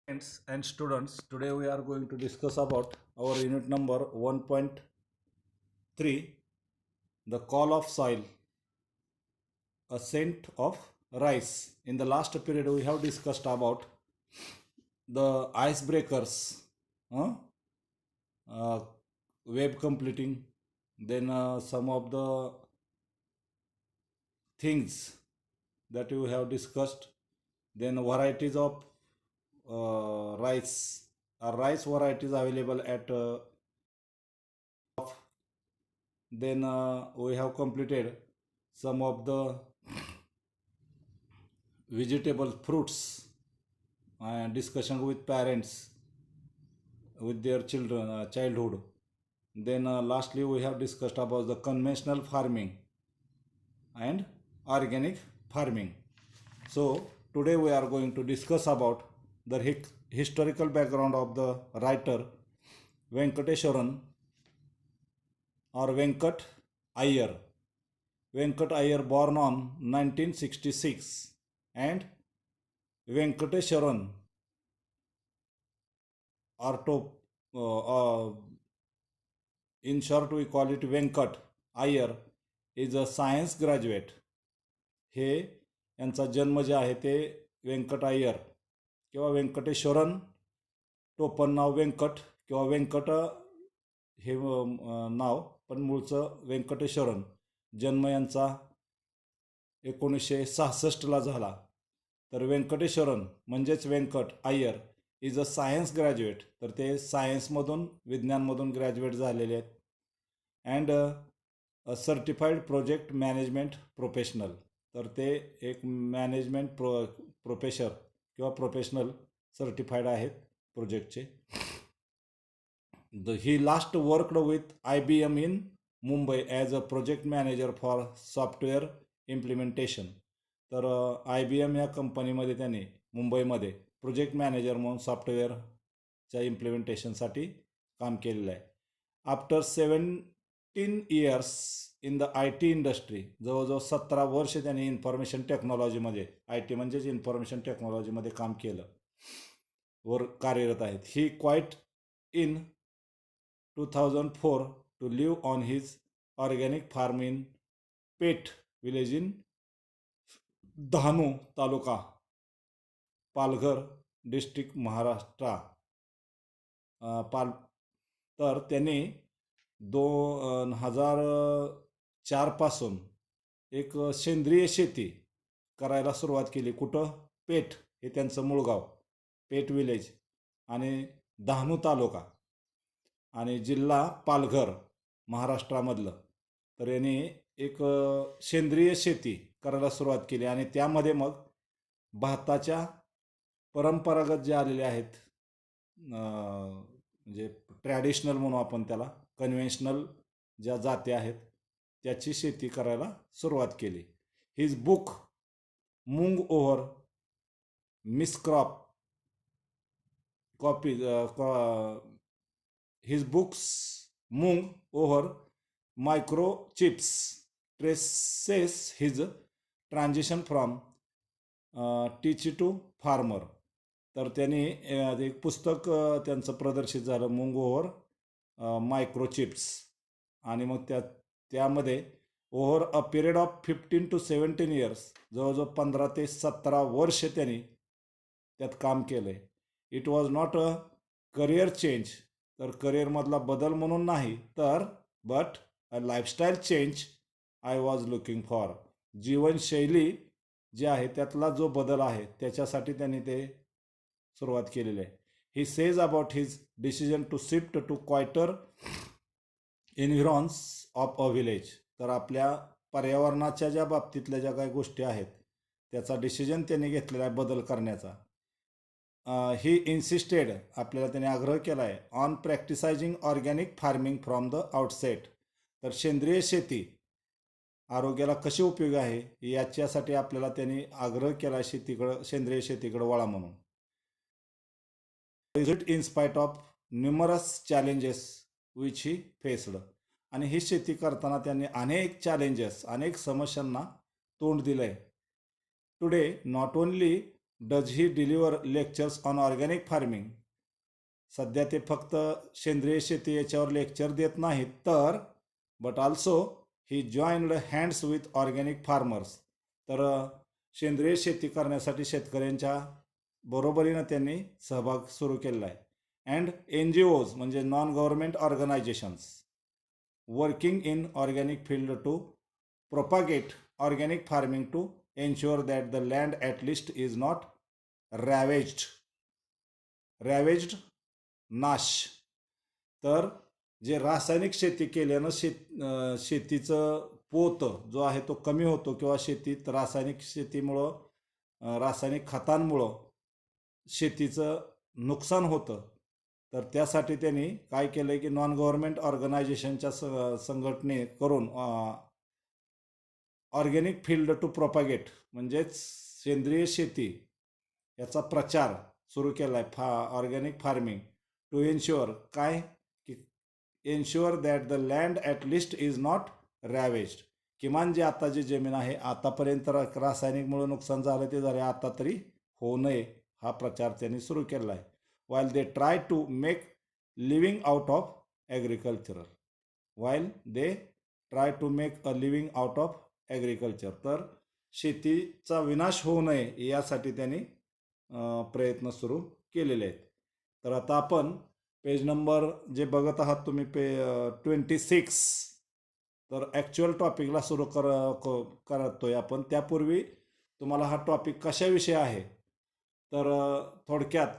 Friends and students, today we are going to discuss about our unit number 1.3, the call of soil, a scent of rice. In the last period we have discussed about the icebreakers, huh? uh, web completing, then some of the things that we have discussed, then varieties of rice, rice varieties available at then we have completed some of the vegetable fruits and discussion with parents with their children childhood. Then lastly we have discussed about the conventional farming and organic farming. So today we are going to discuss about the historical background of the writer Venkateswaran or Venkat Iyer. Venkat Iyer born on 1966 and Venkateswaran or to in short we call it Venkat Iyer is a science graduate. हे यांचा जन्म जे आहे ते व्यंकट अय्यर किंवा व्यंकटेश्वरन, टोपण नाव व्यंकट किंवा व्यंकट हे नाव, पण मूळचं व्यंकटेश्वरन. जन्म यांचा 1966ला झाला. तर व्यंकटेश्वरन म्हणजेच Venkat Iyer is a science graduate. तर ते सायन्समधून विज्ञानमधून ग्रॅज्युएट झालेले आहेत. And a certified project management professional. तर ते एक मॅनेजमेंट प्रोफेसर किंवा प्रोफेशनल सर्टिफाईड आहेत प्रोजेक्टचे. He last worked with IBM in Mumbai as a project manager for software implementation. तर IBM या कंपनीमध्ये त्याने मुंबईमध्ये प्रोजेक्ट मॅनेजर म्हणून सॉफ्टवेअरच्या इम्प्लिमेंटेशनसाठी काम केलेलं आहे. After 17 years in the IT industry, जवळजवळ 17 वर्ष त्यांनी इन्फॉर्मेशन टेक्नॉलॉजीमध्ये, IT म्हणजेच इन्फॉर्मेशन टेक्नॉलॉजीमध्ये काम केलं, वर कार्यरत आहेत. He quit in 2004 to live on his organic farm in Peth village in Dahanu taluka, Palghar district, Maharashtra. तर त्यांनी 2004 पासून एक सेंद्रिय शेती करायला सुरुवात केली. कुठं? पेठ हे त्यांचं मूळ गाव, पेठ विलेज, आणि डहाणू तालुका आणि जिल्हा पालघर, महाराष्ट्रामधलं. तर यांनी एक सेंद्रिय शेती करायला सुरुवात केली आणि त्यामध्ये मग भाताच्या परंपरागत जे आलेले आहेत, म्हणजे ट्रॅडिशनल म्हणू आपण त्याला, कन्व्हेन्शनल ज्या जाती आहेत त्याची शेती करायला सुरुवात केली. हिज बुक मूंग ओव्हर मिसक्रॉप कॉपी, his books Moong over microchips traces his transition from techie to farmer. तर त्यांनी एक पुस्तक त्यांचं प्रदर्शित झालं, मूंग ओव्हर मायक्रोचिप्स. आणि मग त्यामध्ये over a period of 15 to 17 years, जवळजवळ 15 ते 17 वर्ष त्यांनी त्यात काम केलं आहे. It was not a career change, तर करिअरमधला बदल म्हणून नाही, तर but a lifestyle change I was looking for. जीवनशैली जी आहे त्यातला जो बदल आहे त्याच्यासाठी त्यांनी ते सुरुवात केलेली आहे. He says about his decision to shift to quieter environs of a village. तर आपल्या पर्यावरणाच्या ज्या बाबतीतल्या ज्या काही गोष्टी आहेत त्याचा डिसिजन त्यांनी घेतलेला आहे बदल करण्याचा. ही इन्सिस्टेड, आपल्याला त्याने आग्रह केला आहे, on practising organic farming from the outset. तर सेंद्रिय शेती आरोग्याला कशी उपयोगी आहे याच्यासाठी आपल्याला त्यांनी आग्रह केला शेतीकडं, सेंद्रिय शेतीकडे वळा म्हणून. Result in spite of numerous challenges which he faced. आणि ही शेती करताना त्यांनी अनेक चॅलेंजेस, अनेक समस्यांना तोंड दिलं आहे. Today not only does he deliver lectures on organic farming? सध्या ते फक्त सेंद्रिय शेती याच्यावर लेक्चर देत नाहीत, तर but also he joined hands with organic farmers. तर सेंद्रिय शेती करण्यासाठी शेतकऱ्यांच्या बरोबरीनं त्यांनी सहभाग सुरू केलेला आहे. अँड NGOज म्हणजे non government organisations working in organic field to propagate organic farming to ensure that the land at least is not ravaged. नाश. तर जे रासायनिक शेती केल्यानं शेतीचं पोत जो आहे तो कमी होतो, किंवा शेतीत रासायनिक शेतीमुळं रासायनिक खतांमुळं शेतीचं नुकसान होतं. तर त्यासाठी त्यांनी काय केलं आहे की नॉन गव्हर्नमेंट ऑर्गनायझेशनच्या संघटने करून ऑर्गॅनिक फील्ड टू प्रोपागेट म्हणजेच सेंद्रिय शेती याचा प्रचार सुरू केला आहे. ऑर्गॅनिक फार्मिंग टू एन्श्युअर काय की ensure that the land at least is not ravaged. किमान जे आता जी जमीन आहे, आतापर्यंत रासायनिकमुळे नुकसान झालं ते झाले, आता तरी होऊ नये हा प्रचार त्यांनी सुरू केला आहे. While they try to make living out of agricultural. Out of agriculture. तर शेतीचा विनाश होऊ नये यासाठी त्यांनी प्रयत्न सुरू केलेले आहेत. तर आता आपण पेज नंबर जे बघत आहात तुम्ही 26. तर ॲक्च्युअल टॉपिकला सुरू करतोय आपण. त्यापूर्वी तुम्हाला हा टॉपिक कशाविषयी आहे तर थोडक्यात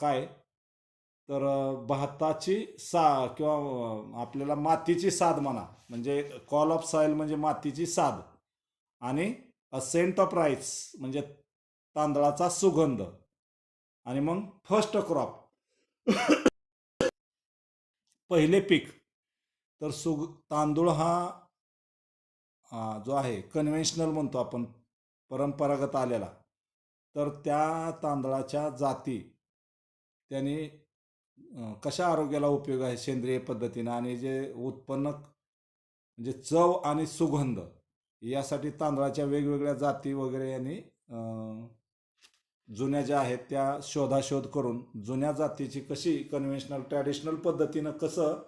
काय तर भाताची किंवा आपल्याला मातीची साद म्हणा, म्हणजे कॉल ऑफ सॉईल म्हणजे मातीची साद, आणि अ सेंट ऑफ राईस म्हणजे तांदळाचा सुगंध, आणि मग फर्स्ट क्रॉप पहिले पीक. तर तांदूळ हा जो आहे कन्व्हेन्शनल म्हणतो आपण, परंपरागत आलेला. तर त्या तांदळाच्या जाती त्यांनी कशा आरोग्याला उपयोग आहे सेंद्रिय पद्धतीनं, आणि जे उत्पन्न म्हणजे चव आणि सुगंध यासाठी तांदळाच्या वेगवेगळ्या जाती वगैरे यांनी जुन्या ज्या आहेत त्या शोधाशोध करून जुन्या जातीची कशी कन्व्हेन्शनल ट्रॅडिशनल पद्धतीनं कसं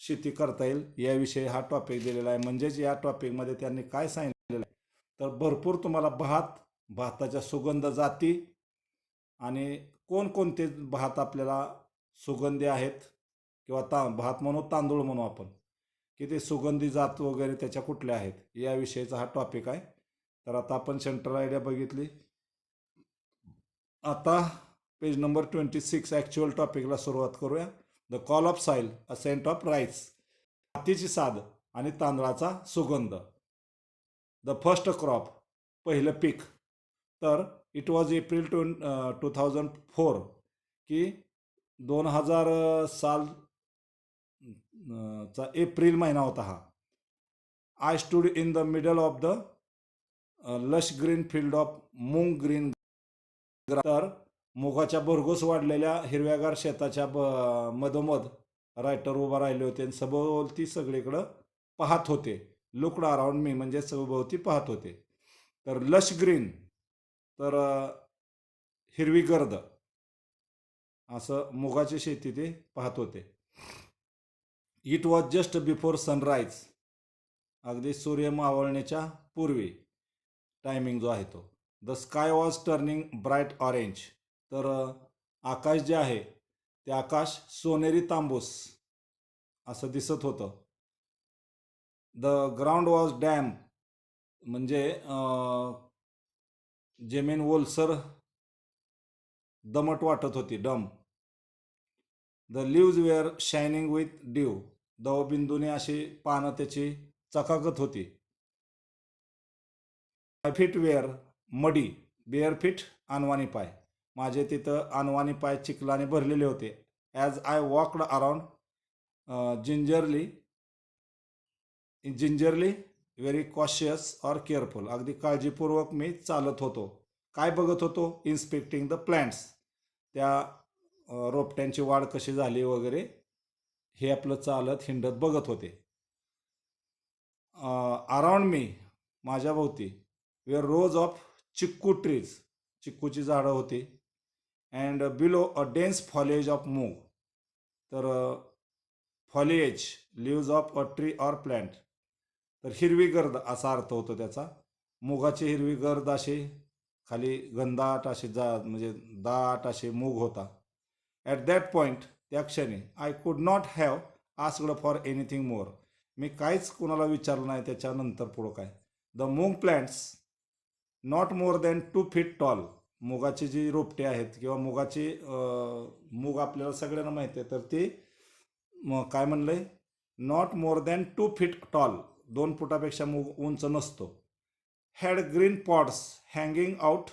शेती करता येईल याविषयी हा टॉपिक दिलेला आहे. म्हणजेच या टॉपिकमध्ये त्यांनी काय सांगितलेलं आहे तर भरपूर तुम्हाला भाताच्या सुगंध जाती आणि कोणकोणते भात आपल्याला सुगंधी आहेत, किंवा भात म्हणू तांदूळ म्हणू आपण, की ते सुगंधी जात वगैरे त्याच्या कुठल्या आहेत याविषयीचा हा टॉपिक आहे. तर आता आपण सेंट्रल आयडिया बघितली. आता पेज नंबर 26 ॲक्च्युअल टॉपिकला सुरुवात करूया. The call of soil, a scent of rice, मातीची साद आणि तांदळाचा सुगंध. द फर्स्ट क्रॉप, पहिलं पीक. तर इट वॉज एप्रिल 2004, की 2000 साल चा एप्रिल महिना होता हा. I stood in the middle of the lush green field of moong green. तर मुगाच्या भरघोस वाढलेल्या हिरव्यागार शेताच्या मधोमध रायटर उभा राहिले होते आणि सभोवती सगळीकडं पाहत होते. लुक्ड अराउंड मी म्हणजे सभोवती पाहत होते. तर लश ग्रीन तर हिरवी गर्द असं मुगाची शेती ते पाहत होते. It was just before sunrise, अगदी सूर्य मावळण्याच्या पूर्वी टायमिंग जो आहे तो. The sky was turning bright orange, तर आकाश जे आहे ते आकाश सोनेरी तांबूस असं दिसत होतं. द ग्राउंड वॉज डॅम, म्हणजे जमीन ओलसर दमट वाटत होती, damp. The leaves were shining with dew, दवबिंदूने अशी पानं त्याची चकाकत होती. My feet were muddy, bare feet अनवाणी पाय, माझे तिथं अनवाणी पाय चिखलाने भरलेले होते. As I walked around gingerly very cautious or careful, अगदी काळजीपूर्वक मी चालत होतो. काय बघत होतो? इन्स्पेक्टिंग द प्लांट्स, त्या रोपट्यांची वाढ कशी झाली वगैरे हे आपलं चालत हिंडत बघत होते. अराउंड मी, माझ्या भोवती, were rows of chikoo trees, चिक्कूची झाडं होती. And below a dense foliage of moong. तर foliage leaves of a tree or plant. तर हिरवी गर्द असा अर्थ होतो त्याचा. मुगाची हिरवी गर्द अशी खाली घनदाट अशी म्हणजे दाट असे मूग होता. ॲट दॅट पॉईंट, त्या क्षणी, I could not have asked for anything more. मी काहीच कुणाला विचारलं नाही त्याच्यानंतर पुढं काय. The moong plants not more than 2 feet tall. मुगाची जी रोपटे आहेत किंवा मुगाची मूग आपल्याला सगळ्यांना माहिती आहे, तर ती काय म्हणलंय, not more than 2 feet tall, 2 फुटापेक्षा मूग उंच नसतो. Had green pods hanging out.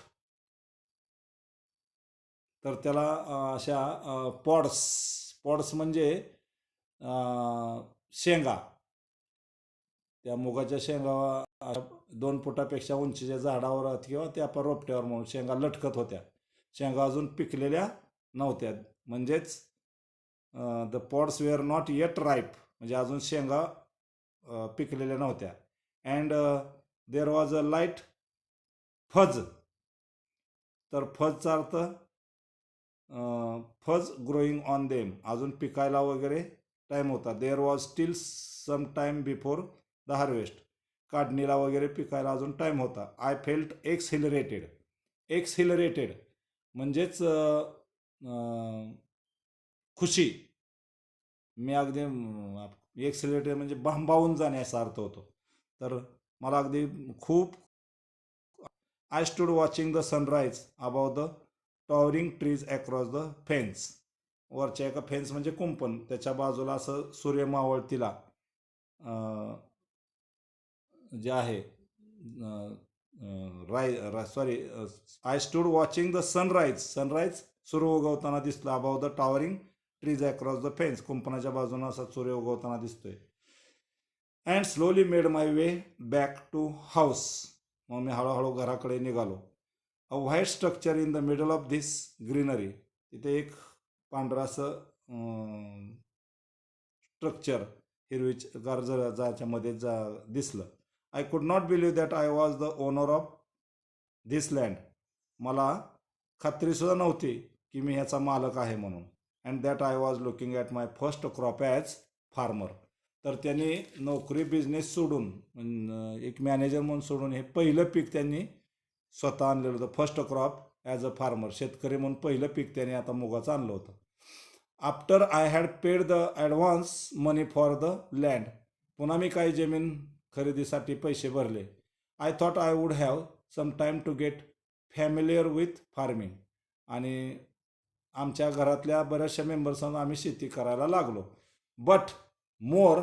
तर त्याला अशा पॉड्स, पॉड्स म्हणजे शेंगा, त्या मुगाच्या शेंगा 2 फुटापेक्षा उंचीच्या झाडावर किंवा त्या आपण रोपट्यावर म्हणून शेंगा लटकत होत्या. शेंगा अजून पिकलेल्या नव्हत्या, म्हणजेच the pods were not yet ripe, म्हणजे अजून शेंगा पिकलेल्या नव्हत्या. And there was a light fuzz. तर फजचा अर्थ फज ग्रोईंग ऑन देम, अजून पिकायला वगैरे टाईम होता. There was still some time before the harvest, काढणीला वगैरे पिकायला अजून टाईम होता. I felt एक्सहिलरेटेड. एक्सहिलरेटेड म्हणजेच खुशी. मी अगदी एक्सहिलरेटेड म्हणजे भांबावून जाणे असा अर्थ होतो. तर मला अगदी खूप. I stood watching the sunrise above the towering trees across the fence. वरच्या एका फेन्स म्हणजे कुंपण, त्याच्या बाजूला असं सूर्य मावळतीला जे आहे I stood watching the sunrise. Sunrise सूर्य उगवताना दिसलं. Above the towering trees across the fence, कुंपणाच्या बाजूने असा सूर्य उगवताना दिसतोय. And slowly made my way back to house. मग मी हळूहळू घराकडे निघालो. A white structure in the middle of this greenery. तिथे एक पांढरासं स्ट्रक्चर हिरवीगार जाच्या मध्ये दिसलं. I could not believe that I was the owner of this land. मला खात्रीसुद्धा नव्हती की मी ह्याचा मालक आहे म्हणून. And that I was looking at my first crop as farmer. तर त्यांनी नोकरी बिझनेस सोडून, एक मॅनेजर म्हणून सोडून, हे पहिलं पीक त्यांनी स्वतः आणलेलं होतं. First crop as a farmer, शेतकरी म्हणून पहिलं पीक त्यांनी आता मुगाचं आणलं होतं. After I had paid the advance money for the land. पुन्हा मी काही जमीन खरेदीसाठी पैसे भरले. I thought I would have some time to get familiar with farming. आणि आमच्या घरातल्या बऱ्याचशा मेंबर्सना आम्ही शेती करायला लागलो. But more,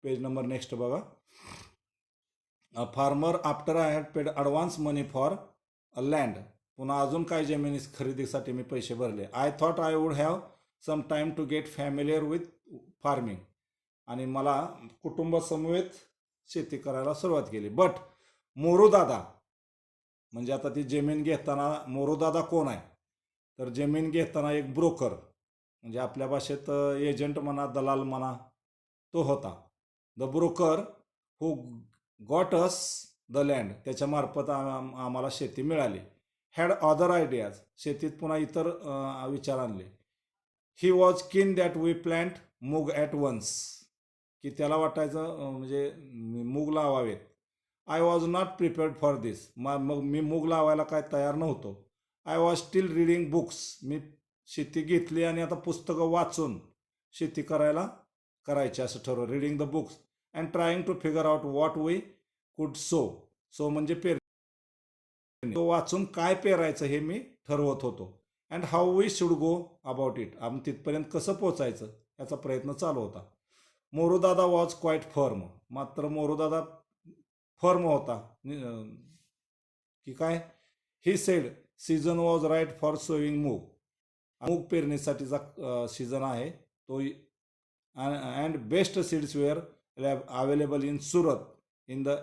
page number next बघा. Farmer after I had paid advance money for a land. पुन्हा अजून काही जमिनी खरेदीसाठी मी पैसे भरले. I thought I would have some time to get familiar with farming. आणि मला कुटुंबासमवेत शेती करायला सुरुवात केली. बट मोरूदादा, म्हणजे आता ती जमीन घेताना, मोरूदादा कोण आहे, तर जमीन घेताना एक ब्रोकर, म्हणजे आपल्या भाषेत एजंट म्हणा, दलाल म्हणा, तो होता. The broker who got us the land, त्याच्यामार्फत आम्हाला शेती मिळाली. हॅड अदर आयडियाज, शेतीत पुन्हा इतर विचार आणले. He was keen that we plant moong at once, की त्याला वाटायचं म्हणजे मूग लावावेत. I was not prepared for this. मग मी मूग लावायला काय तयार नव्हतो. I was still reading books. मी शेती घेतली आणि आता पुस्तकं वाचून शेती करायची असं ठरवलं. Reading the books and trying to figure out what we could sow. So म्हणजे तो वाचून काय पेरायचं हे मी ठरवत होतो. And how we should go about it, आम्ही तिथपर्यंत कसं पोचायचं याचा प्रयत्न चालू होता. Morudada was quite firm. मात्र मोरूदादा फर्म होता की काय. He said season was right for sowing moong. मूग पेरणीसाठीचा सीझन आहे तो. And best seeds were available in Surat in the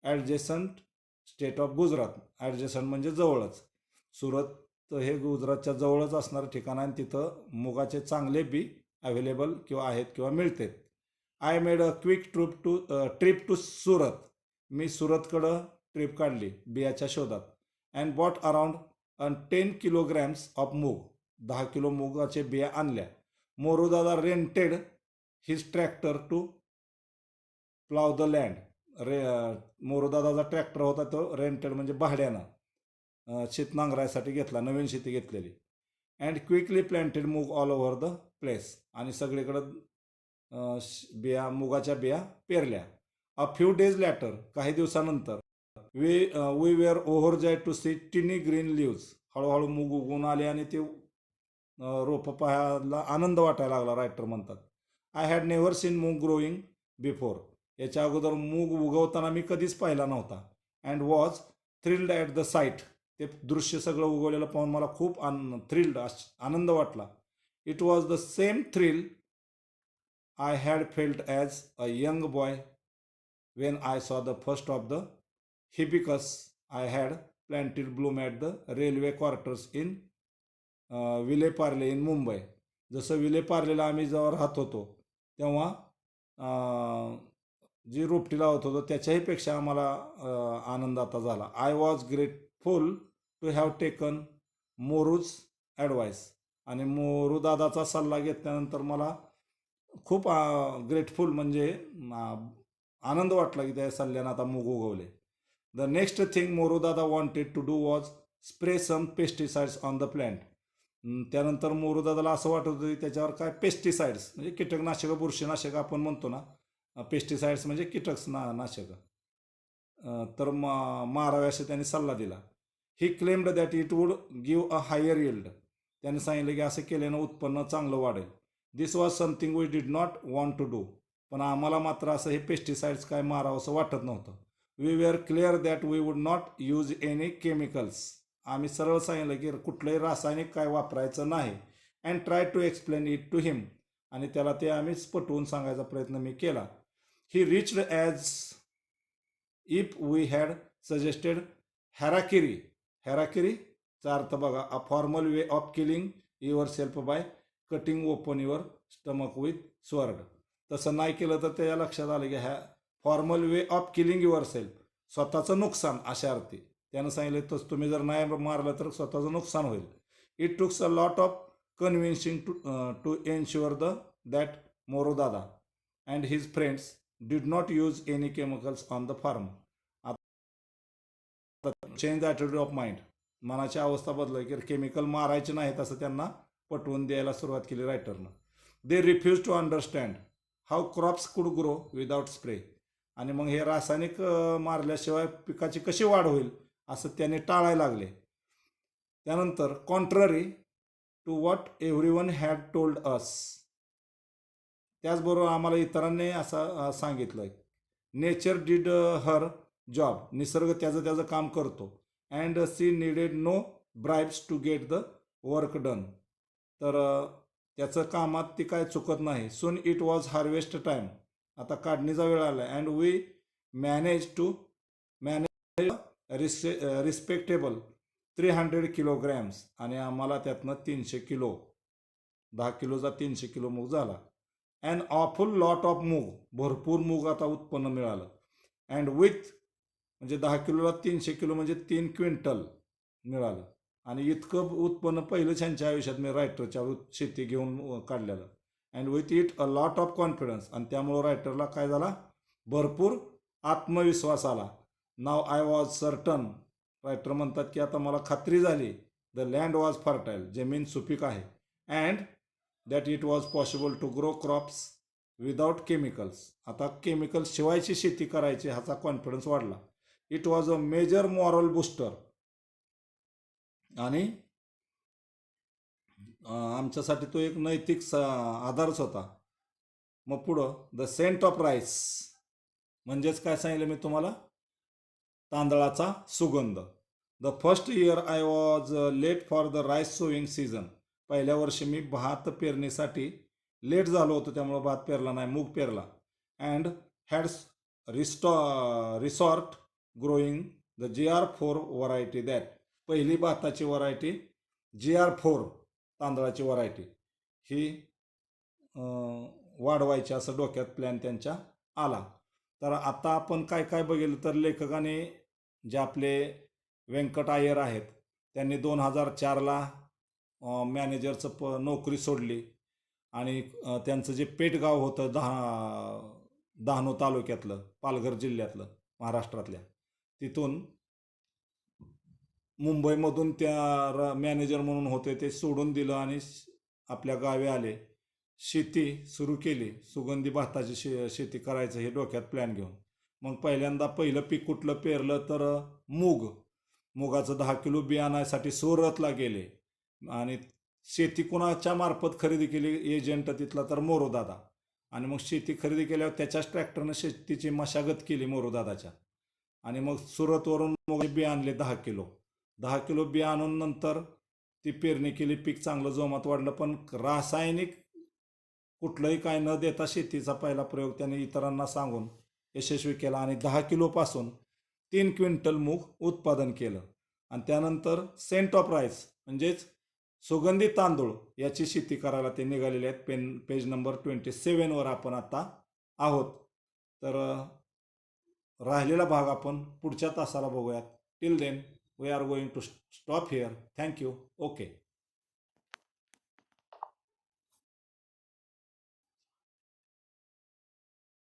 adjacent state of Gujarat. Adjacent म्हणजे जवळच. सुरत हे गुजरातच्या जवळच असणारं ठिकाण आहे, तिथं मुगाचे चांगले बी अवेलेबल किंवा आहेत किंवा मिळतात. I made a quick trip to Surat. मी सुरतकडं ट्रिप काढली बियाच्या शोधात. And bought around 10 kilograms of moong. 10 kilo मुगाचे बिया आणल्या. Morudada rented his tractor to plough the land. मोरूदादाचा ट्रॅक्टर होता तो रेंटेड म्हणजे भाड्यानं शेत नांगरायसाठी घेतला, नवीन शेती घेतलेली. अँड क्विकली प्लॅन्टेड मूग ऑल ओव्हर द प्लेस. आणि सगळीकडं बिया, मुगाच्या बिया पेरल्या. अ फ्यू डेज लॅटर, काही दिवसानंतर, we were overjoyed to see tiny green leaves. हळूहळू मूग उगवून आले आणि ते रोपं पाहायला आनंद वाटायला लागला, रायटर म्हणतात. आय हॅड नेव्हर सीन मूग ग्रोईंग बिफोर. याच्या अगोदर मूग उगवताना मी कधीच पाहिला नव्हता. And was thrilled at the site. ते दृश्य सगळं उगवलेलं पाहून मला खूप थ्रिल्ड, आनंद वाटला. It was the same thrill I had felt as a young boy when I saw the first of the hibiscus I had प्लॅन्टेड Bloom at the railway quarters in Vile Parle in Mumbai. जसं विलेपार्लेला आम्ही जेव्हा राहत होतो तेव्हा जी रोपटी लावत होतो त्याच्याही पेक्षा आम्हाला आनंद आता झाला. I was grateful to have taken Moru's advice. आणि मोरू दादाचा सल्ला घेतल्यानंतर मला खूप ग्रेटफुल म्हणजे आनंद वाटला की त्या सल्ल्यानं आता मूग उगवले. The next thing Moru dada wanted to do was spray some pesticides on the plant. त्यानंतर मोरू दादाला असं वाटत होतं की त्याच्यावर काय पेस्टिसाइड्स म्हणजे कीटकनाशकं, बुरशीनाशक आपण म्हणतो ना, पेस्टिसाइड्स म्हणजे कीटकनाशक, तर मारावे असं त्यांनी सल्ला दिला. He claimed that it would give a higher yield. त्यांनी सांगितलं की असं केल्यानं उत्पन्न चांगलं वाढेल. This was something we did not want to do. पण आम्हाला मात्र असं हे पेस्टिसाइड्स काय मारावं असं वाटत नव्हतं. We were clear that we would not use any chemicals. आम्ही सरळ सांगितलं की कुठलंही रासायनिक काय वापरायचं नाही. And try to explain it to him. आणि त्याला ते आम्ही पटवून सांगायचा प्रयत्न मी केला. He reached as if we had suggested harakiri. हॅराकिरीचा अर्थ बघा, a formal way of killing yourself by cutting open your stomach with sword. तसं नाही केलं तर त्याच्या लक्षात आलं की formal way of killing your self, स्वतःचं नुकसान अशा अर्थी. त्यानं सांगितलं तसं तुम्ही जर नाही मारलं तर स्वतःचं नुकसान होईल. It took a lot of convincing to ensure that Moru Dada and his friends did not use any chemicals on the farm. Change attitude of mind. मनाची अवस्था बदल की केमिकल मारायचे नाहीत असं त्यांना पटवून द्यायला सुरुवात केली रायटरनं. They refuse to understand how crops could grow without spray. आणि मग हे रासायनिक मारल्याशिवाय पिकाची कशी वाढ होईल असं त्याने टाळायला लागले. त्यानंतर contrary to what everyone had told us. त्याचबरोबर आम्हाला इतरांनी असं सांगितलं, नेचर डिड हर जॉब. निसर्ग त्याचं काम करतो. And she needed no bribes to get the work done. तर त्याचं कामात ती काय चुकत नाही. Soon it was harvest time. आता काढणीचा वेळ आला. And we manage to manage respectable 300 kilograms. आणि आम्हाला त्यातनं 300 किलो, 10 किलोचा 300 किलो मूग झाला. अँड ऑफुल लॉट ऑफ मूग. भरपूर मूग आता उत्पन्न मिळालं. अँड विथ म्हणजे 10 किलोला 300 किलो म्हणजे 3 क्विंटल मिळालं. आणि इतकं उत्पन्न पहिलंच ह्यांच्या आयुष्यात मी रायटरच्या शेती घेऊन काढलेलं. And with it a lot of confidence. आणि त्यामुळं रायटरला काय झाला, भरपूर आत्मविश्वास आला. नाव आय वॉज सर्टन. रायटर म्हणतात की आता मला खात्री झाली, द लँड वॉज फर्टाईल. जमीन सुपीक आहे. And that it was possible to grow crops without chemicals. आता केमिकल शिवायची शेती करायची ह्याचा कॉन्फिडन्स वाढला. It was a major moral booster. आणि आमच्यासाठी तो एक नैतिक आधारच होता. मग पुढं द सेंट ऑफ राईस म्हणजेच काय सांगितलं मी तुम्हाला, तांदळाचा सुगंध. The first year I was late for the rice sowing season. पहिल्या वर्षी मी भात पेरणीसाठी लेट झालो होतो, त्यामुळं भात पेरला नाही, मूग पेरला. And had resort growing the GR4 variety that. पहिली भाताची व्हरायटी GR4 तांदळाची व्हरायटी ही वाढवायची असं डोक्यात प्लॅन त्यांच्या आला. तर आता आपण काय काय बघितलं तर लेखकाने जे आपले व्यंकट अय्यर आहेत. त्यांनी 2004ला मॅनेजरचं नोकरी सोडली आणि त्यांचं जे पेठगाव होतं डहाणू तालुक्यातलं, पालघर जिल्ह्यातलं, महाराष्ट्रातल्या, तिथून मुंबईमधून त्या मॅनेजर म्हणून होते ते सोडून दिलं आणि आपल्या गावी आले. शेती सुरू केली. सुगंधी भाताची शेती करायचं हे डोक्यात प्लॅन घेऊन. मग पहिलं पीक कुठलं पेरलं तर मुगाचं 10 किलो बियाण्यासाठी सुरतला गेले आणि शेती कुणाच्या मार्फत खरेदी केली, एजंट तिथला तर मोरोदादा. आणि मग शेती खरेदी केल्यावर त्याच्याच ट्रॅक्टरनं शेतीची मशागत केली मोरोदादाच्या. आणि मग सुरतवरून मग बी आणले 10 किलो बी आणून नंतर ती पेरणी केली. पीक चांगलं जोमात वाढलं, पण रासायनिक कुठलंही काय न देता शेतीचा पहिला प्रयोग त्याने इतरांना सांगून यशस्वी केला आणि 10 किलोपासून 3 क्विंटल मूग उत्पादन केलं. आणि त्यानंतर सेंट ऑफ राईस म्हणजेच सुगंधी तांदूळ याची शेती करायला ते निघालेले आहेत. पेज नंबर 27वर आपण आता आहोत. तर राहिलेला भाग आपण पुढच्या तासाला बघूयात. Till then we are going to stop here. Thank you. Okay.